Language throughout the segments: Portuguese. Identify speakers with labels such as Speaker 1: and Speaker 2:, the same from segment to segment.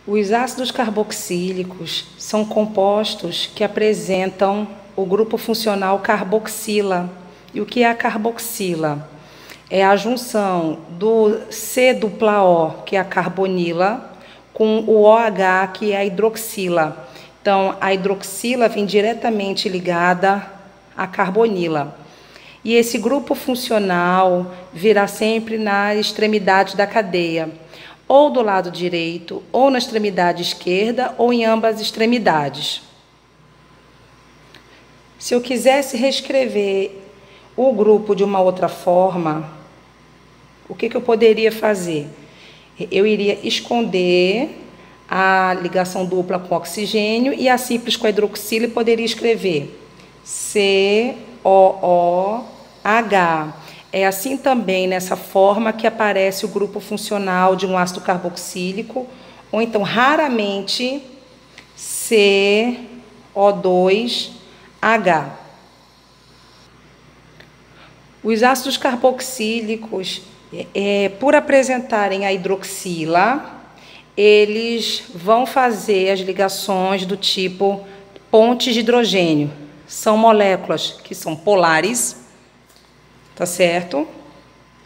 Speaker 1: Os ácidos carboxílicos são compostos que apresentam o grupo funcional carboxila. E o que é a carboxila? É a junção do C-O, que é a carbonila, com o OH, que é a hidroxila. Então, a hidroxila vem diretamente ligada à carbonila. E esse grupo funcional virá sempre na extremidade da cadeia, ou do lado direito, ou na extremidade esquerda, ou em ambas extremidades. Se eu quisesse reescrever o grupo de uma outra forma, o que eu poderia fazer? Eu iria esconder a ligação dupla com oxigênio e a simples com a hidroxila e poderia escrever COOH. É assim também, nessa forma, que aparece o grupo funcional de um ácido carboxílico, ou então, raramente, CO2H. Os ácidos carboxílicos, por apresentarem a hidroxila, eles vão fazer as ligações do tipo pontes de hidrogênio. São moléculas que são polares, tá certo?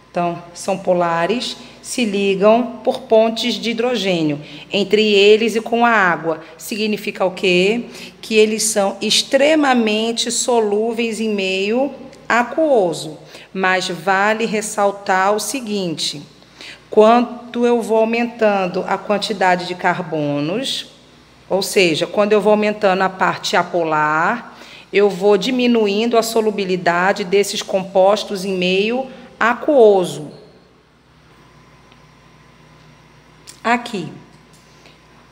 Speaker 1: Então, são polares, se ligam por pontes de hidrogênio entre eles e com a água. Significa o quê? Que eles são extremamente solúveis em meio aquoso. Mas vale ressaltar o seguinte: quando eu vou aumentando a quantidade de carbonos, ou seja, quando eu vou aumentando a parte apolar, eu vou diminuindo a solubilidade desses compostos em meio aquoso. Aqui.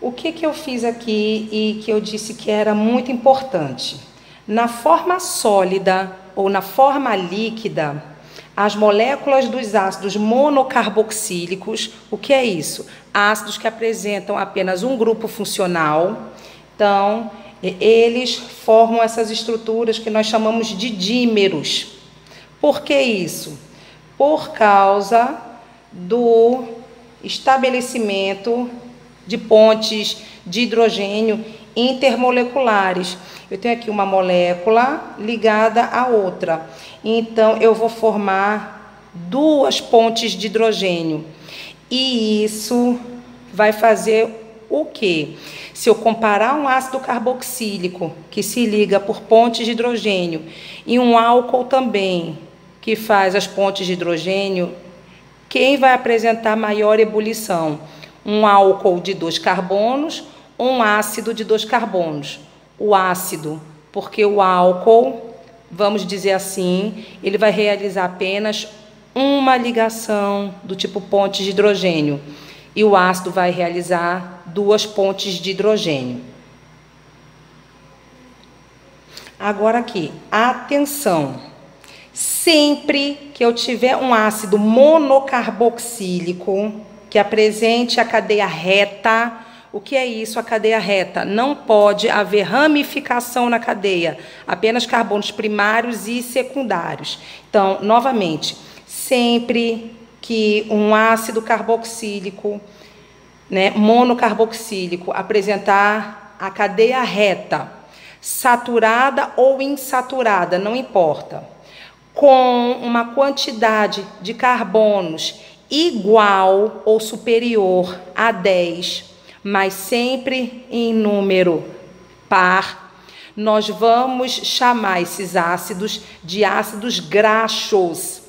Speaker 1: O que eu fiz aqui e que eu disse que era muito importante? Na forma sólida ou na forma líquida, as moléculas dos ácidos monocarboxílicos, o que é isso? Ácidos que apresentam apenas um grupo funcional. Então, eles formam essas estruturas que nós chamamos de dímeros. Por que isso? Por causa do estabelecimento de pontes de hidrogênio intermoleculares. Eu tenho aqui uma molécula ligada à outra. Então, eu vou formar duas pontes de hidrogênio. E isso vai fazer o quê? Se eu comparar um ácido carboxílico, que se liga por pontes de hidrogênio, e um álcool também, que faz as pontes de hidrogênio, quem vai apresentar maior ebulição? Um álcool de 2 carbonos ou um ácido de 2 carbonos? O ácido, porque o álcool, vamos dizer assim, ele vai realizar apenas uma ligação do tipo ponte de hidrogênio. E o ácido vai realizar 2 pontes de hidrogênio. Agora aqui, atenção. Sempre que eu tiver um ácido monocarboxílico que apresente a cadeia reta, o que é isso, a cadeia reta? Não pode haver ramificação na cadeia, apenas carbonos primários e secundários. Então, novamente, sempre que um ácido carboxílico, monocarboxílico, apresentar a cadeia reta, saturada ou insaturada, não importa, com uma quantidade de carbonos igual ou superior a 10, mas sempre em número par, nós vamos chamar esses ácidos de ácidos graxos.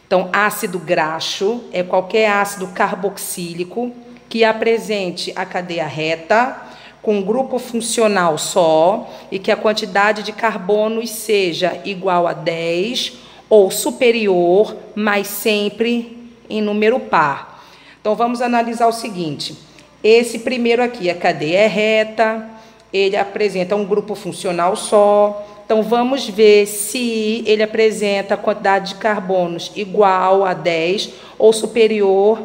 Speaker 1: Então, ácido graxo é qualquer ácido carboxílico que apresente a cadeia reta com um grupo funcional só e que a quantidade de carbonos seja igual a 10 ou superior, mas sempre em número par. Então, vamos analisar o seguinte. Esse primeiro aqui, a cadeia é reta, ele apresenta um grupo funcional só. Então, vamos ver se ele apresenta a quantidade de carbonos igual a 10 ou superior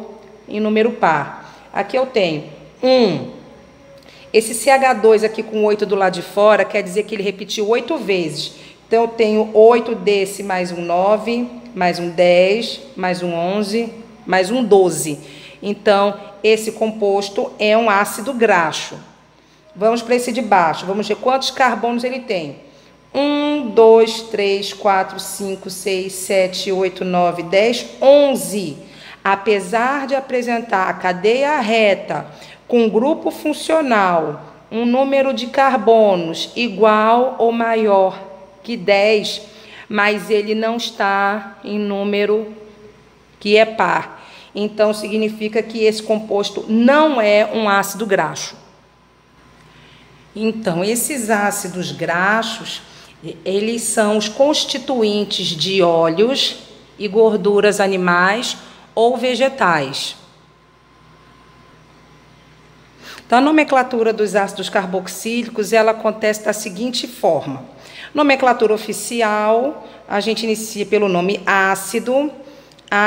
Speaker 1: em número par. Aqui eu tenho 1. Esse CH2 aqui com 8 do lado de fora quer dizer que ele repetiu 8 vezes. Então, eu tenho 8 desse mais um 9, mais um 10, mais um 11, mais um 12. Então, esse composto é um ácido graxo. Vamos para esse de baixo. Vamos ver quantos carbonos ele tem. 1, 2, 3, 4, 5, 6, 7, 8, 9, 10, 11. Apesar de apresentar a cadeia reta com grupo funcional, um número de carbonos igual ou maior que 10, mas ele não está em número que é par. Então, significa que esse composto não é um ácido graxo. Então, esses ácidos graxos, eles são os constituintes de óleos e gorduras animais ou vegetais. Então, a nomenclatura dos ácidos carboxílicos, ela acontece da seguinte forma. Nomenclatura oficial, a gente inicia pelo nome ácido.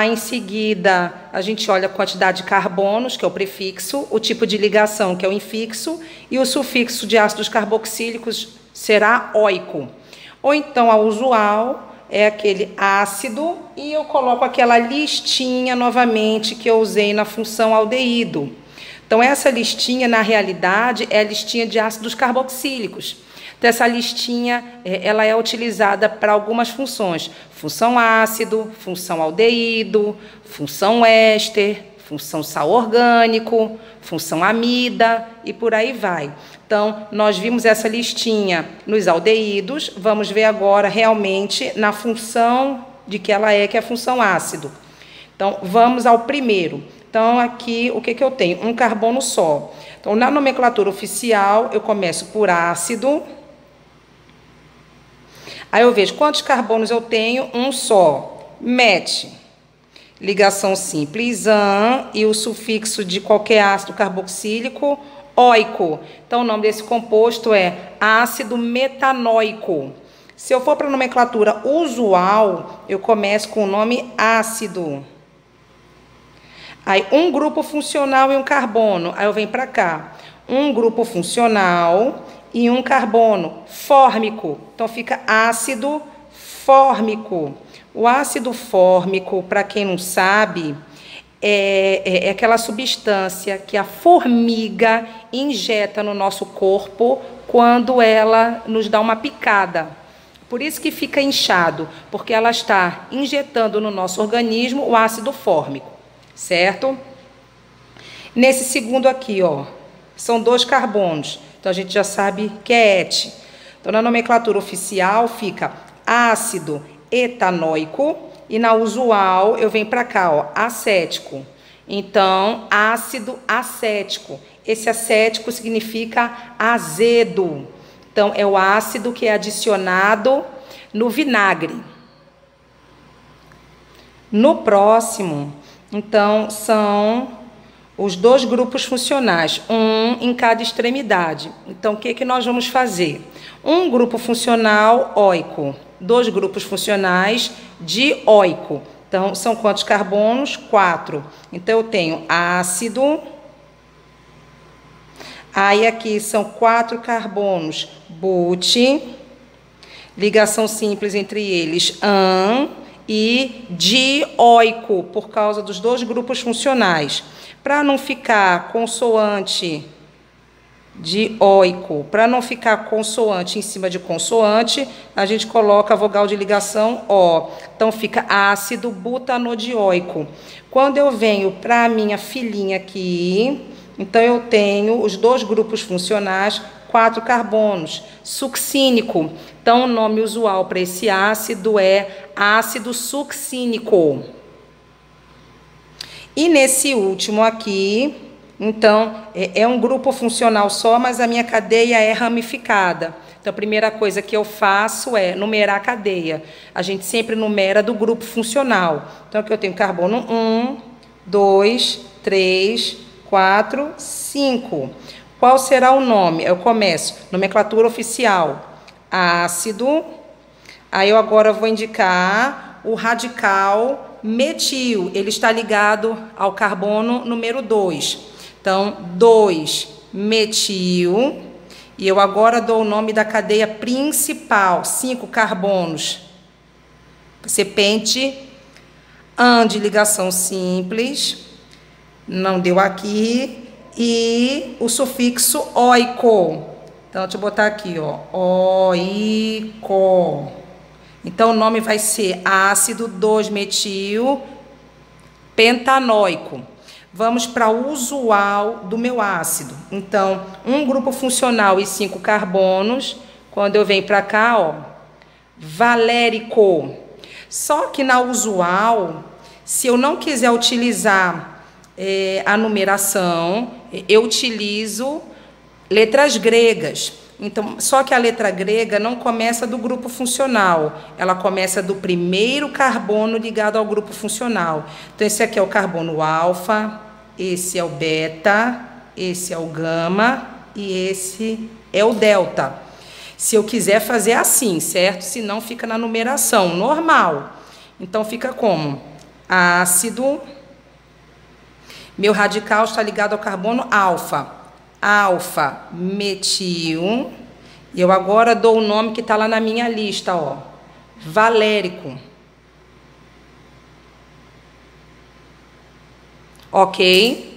Speaker 1: Em seguida, a gente olha a quantidade de carbonos, que é o prefixo, o tipo de ligação, que é o infixo, e o sufixo de ácidos carboxílicos será oico. Ou então, a usual é aquele ácido, e eu coloco aquela listinha novamente que eu usei na função aldeído. Então, essa listinha, na realidade, é a listinha de ácidos carboxílicos. Então, essa listinha ela é utilizada para algumas funções. Função ácido, função aldeído, função éster, função sal orgânico, função amida e por aí vai. Então, nós vimos essa listinha nos aldeídos, vamos ver agora realmente na função de que ela é, que é a função ácido. Então, vamos ao primeiro. Então, aqui, o que eu tenho? Um carbono só. Então, na nomenclatura oficial, eu começo por ácido. Aí eu vejo quantos carbonos eu tenho, um só. Met, ligação simples, an, e o sufixo de qualquer ácido carboxílico, oico. Então, o nome desse composto é ácido metanóico. Se eu for para a nomenclatura usual, eu começo com o nome ácido. Aí, um grupo funcional e um carbono. Aí eu venho para cá. Um grupo funcional e um carbono fórmico. Então, fica ácido fórmico. O ácido fórmico, para quem não sabe, é aquela substância que a formiga injeta no nosso corpo quando ela nos dá uma picada. Por isso que fica inchado, porque ela está injetando no nosso organismo o ácido fórmico, certo? Nesse segundo aqui, ó, são 2 carbonos. Então, a gente já sabe que é et. Então, na nomenclatura oficial, fica ácido etanóico. E na usual, eu venho para cá, ó, acético. Então, ácido acético. Esse acético significa azedo. Então, é o ácido que é adicionado no vinagre. No próximo, então, são os 2 grupos funcionais, um em cada extremidade. Então, o que nós vamos fazer? Um grupo funcional oico, 2 grupos funcionais dióico. Então, são quantos carbonos? 4. Então, eu tenho ácido. Aí, aqui são 4 carbonos, but, ligação simples entre eles, an, e dióico, por causa dos 2 grupos funcionais. Para não ficar consoante dióico, para não ficar consoante em cima de consoante, a gente coloca a vogal de ligação O. Então, fica ácido butanodióico. Quando eu venho para a minha filhinha aqui, então eu tenho os 2 grupos funcionais, 4 carbonos, succínico. Então, o nome usual para esse ácido é ácido succínico. E nesse último aqui, então, é um grupo funcional só, mas a minha cadeia é ramificada. Então, a primeira coisa que eu faço é numerar a cadeia. A gente sempre numera do grupo funcional. Então, aqui eu tenho carbono 1, 2, 3, 4, 5. Qual será o nome? Eu começo, nomenclatura oficial, ácido. Aí eu agora vou indicar o radical metil, ele está ligado ao carbono número 2. Então, 2-metil. E eu agora dou o nome da cadeia principal, 5 carbonos. Você pente, an de ligação simples, Não deu aqui. E o sufixo oico. Então, deixa eu botar aqui, ó. Oico. Então, o nome vai ser ácido 2-metil pentanóico. Vamos para o usual do meu ácido. Então, um grupo funcional e 5 carbonos. Quando eu venho para cá, ó, valérico. Só que na usual, se eu não quiser utilizar a numeração, eu utilizo letras gregas. Então, só que a letra grega não começa do grupo funcional, ela começa do primeiro carbono ligado ao grupo funcional. Então, esse aqui é o carbono alfa, esse é o beta, esse é o gama e esse é o delta. Se eu quiser fazer assim, certo? Senão fica na numeração normal. Então, fica como? Ácido. Meu radical está ligado ao carbono alfa. Alfa, metil. E eu agora dou o nome que está lá na minha lista, ó. Valérico. Ok?